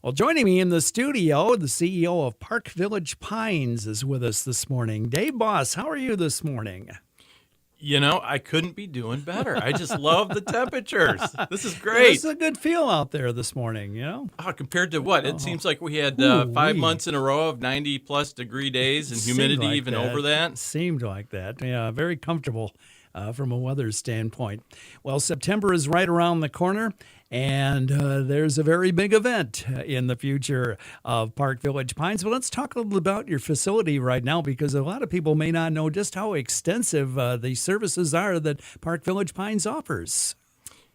Well, joining me in the studio, the CEO of Park Village Pines is with us this morning. Dave Boss, how are you this morning? I couldn't be doing better. I just love the temperatures. This is Yeah, great. it's a good feel out there this morning, Compared to what? It seems like we had Ooh, 5 wee. months in a row of 90-plus degree days and humidity Seemed like even over that. Seemed like that. Yeah, very comfortable from a weather standpoint. Well, September is right around the corner, and there's a very big event in the future of Park Village Pines. But let's talk a little about your facility right now, because a lot of people may not know just how extensive the services are that Park Village Pines offers.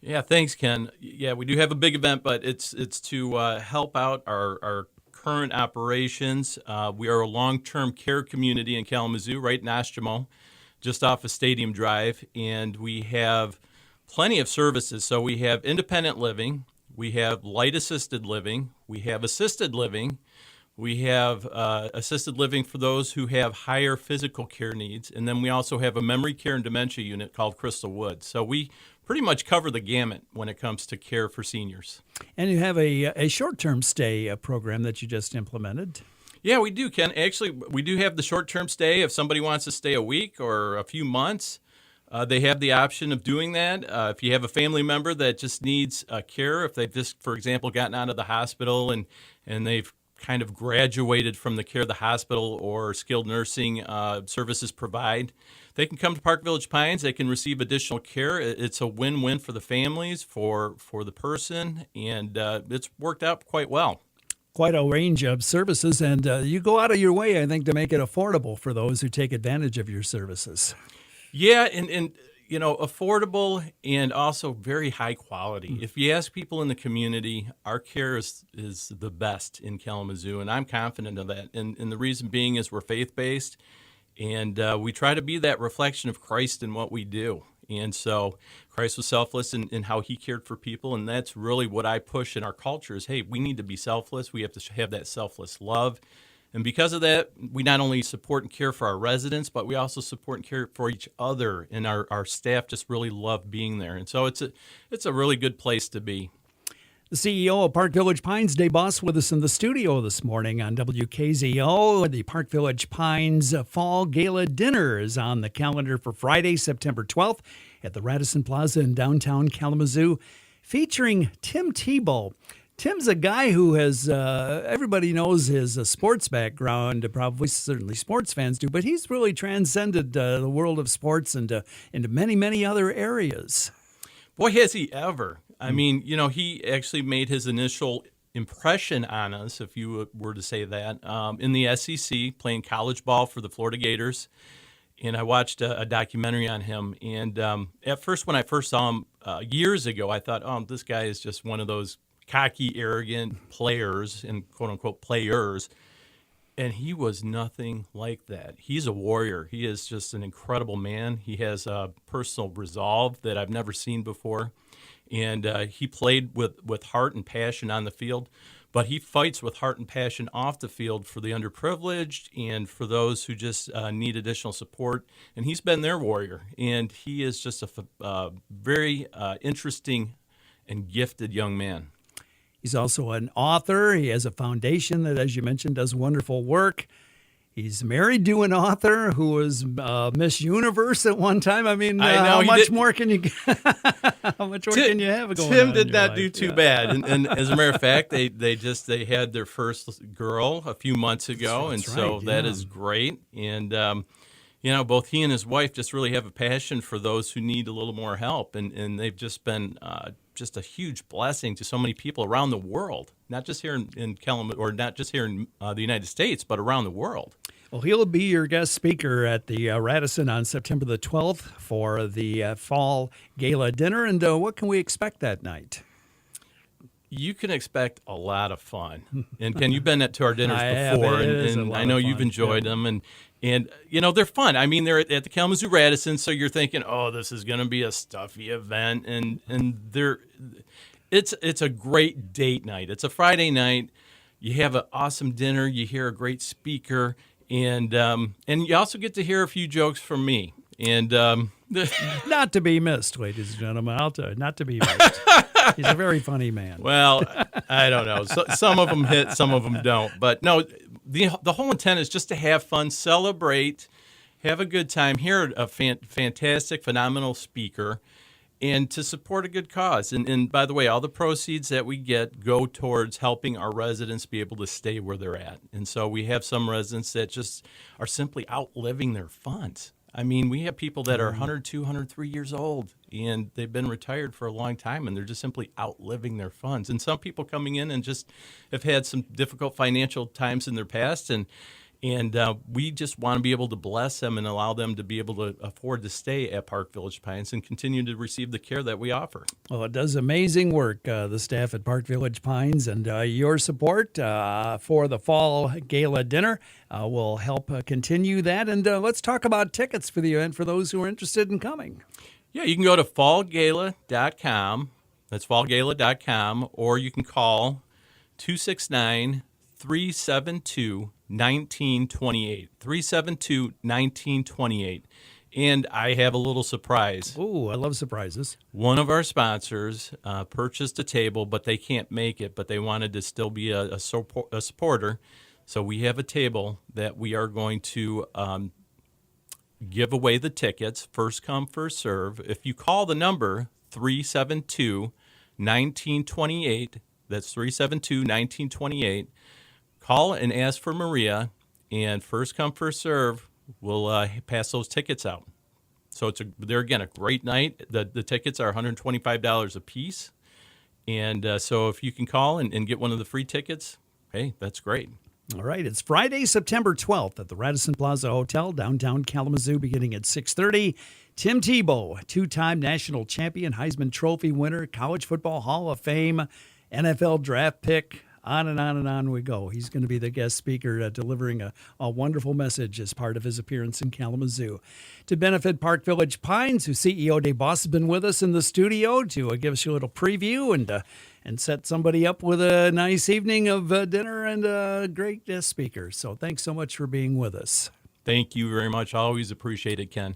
Yeah, thanks, Ken. Yeah, we do have a big event, but it's to help out our current operations. We are a long-term care community in Kalamazoo, right in Oshtemo, just off of Stadium Drive, and we have plenty of services. So we have independent living, we have light assisted living, we have assisted living, we have assisted living for those who have higher physical care needs, and then we also have a memory care and dementia unit called Crystal Woods. So we pretty much cover the gamut when it comes to care for seniors. And you have a short-term stay program that you just implemented. Yeah, we do, Ken. Actually, we do have the short-term stay. If somebody wants to stay a week or a few months, they have the option of doing that. If you have a family member that just needs care, if they've just, for example, gotten out of the hospital and they've kind of graduated from the care the hospital or skilled nursing services provide, they can come to Park Village Pines. They can receive additional care. It's a win-win for the families, for the person, and it's worked out quite well. Quite a range of services, and you go out of your way, I think, to make it affordable for those who take advantage of your services. Yeah, and affordable and also very high quality. If you ask people in the community, our care is the best in Kalamazoo, and I'm confident of that. And the reason being is we're faith-based, and we try to be that reflection of Christ in what we do. And so Christ was selfless in how he cared for people, and that's really what I push in our culture is, hey, we need to be selfless. We have to have that selfless love. And because of that, we not only support and care for our residents, but we also support and care for each other, and our staff just really love being there. And so it's a really good place to be. The CEO of Park Village Pines, Dave Boss, with us in the studio this morning on WKZO. The Park Village Pines Fall Gala Dinner is on the calendar for Friday, September 12th at the Radisson Plaza in downtown Kalamazoo, featuring Tim Tebow. Tim's a guy who has, everybody knows his sports background, probably certainly sports fans do, but he's really transcended the world of sports into many, many other areas. Boy, has he ever. I mean, he actually made his initial impression on us, if you were to say that, in the SEC, playing college ball for the Florida Gators. And I watched a documentary on him. And at first, when I first saw him years ago, I thought, oh, this guy is just one of those cocky, arrogant players, and quote-unquote players. And he was nothing like that. He's a warrior. He is just an incredible man. He has a personal resolve that I've never seen before. And he played with heart and passion on the field, but he fights with heart and passion off the field for the underprivileged and for those who just need additional support. And he's been their warrior. And he is just a very interesting and gifted young man. He's also an author. He has a foundation that, as you mentioned, does wonderful work. He's married to an author who was Miss Universe at one time. I mean, how much more can you how much more can you have going on? Tim did not do too bad. And as a matter of fact, they had their first girl a few months ago, that is great. And both he and his wife just really have a passion for those who need a little more help, and they've just been just a huge blessing to so many people around the world, not just here in Kalamazoo, or not just here in the United States, but around the world. Well, he'll be your guest speaker at the Radisson on September the 12th for the Fall Gala Dinner. And what can we expect that night? You can expect a lot of fun. And Ken, you've been to our dinners I before, have. and I know you've enjoyed them. And they're fun. I mean, they're at the Kalamazoo Radisson, so you're thinking, oh, this is going to be a stuffy event, and it's a great date night. It's a Friday night. You have an awesome dinner. You hear a great speaker, and you also get to hear a few jokes from me. And not to be missed, ladies and gentlemen. I'll tell you, not to be missed. He's a very funny man. Well, I don't know. So, some of them hit, some of them don't. But no, the whole intent is just to have fun, celebrate, have a good time, hear a fantastic, phenomenal speaker, and to support a good cause. And by the way, all the proceeds that we get go towards helping our residents be able to stay where they're at. And so we have some residents that just are simply outliving their funds. I mean, we have people that are 100, 200, 3 years old, and they've been retired for a long time, and they're just simply outliving their funds. And some people coming in and just have had some difficult financial times in their past, and we just want to be able to bless them and allow them to be able to afford to stay at Park Village Pines and continue to receive the care that we offer. Well, it does amazing work, the staff at Park Village Pines, and your support for the Fall Gala dinner will help continue that. And let's talk about tickets for the event for those who are interested in coming. Yeah, you can go to fallgala.com. That's fallgala.com, or you can call 269-372-1928. 372-1928. And I have a little surprise. Oh, I love surprises. One of our sponsors purchased a table, but they can't make it, but they wanted to still be a supporter. So we have a table that we are going to give away the tickets, first come, first serve. If you call the number 372-1928, that's 372-1928, call and ask for Maria, and first come, first serve, we'll pass those tickets out. So they're again a great night. The tickets are $125 a piece, and so if you can call and get one of the free tickets, hey, that's great. All right, it's Friday, September 12th at the Radisson Plaza Hotel, downtown Kalamazoo, beginning at 6:30. Tim Tebow, two-time national champion, Heisman Trophy winner, College Football Hall of Fame, NFL draft pick. On and on and on we go. He's going to be the guest speaker delivering a wonderful message as part of his appearance in Kalamazoo. To benefit Park Village Pines, whose CEO Dave Boss has been with us in the studio to give us a little preview and set somebody up with a nice evening of dinner and a great guest speaker. So thanks so much for being with us. Thank you very much. I always appreciate it, Ken.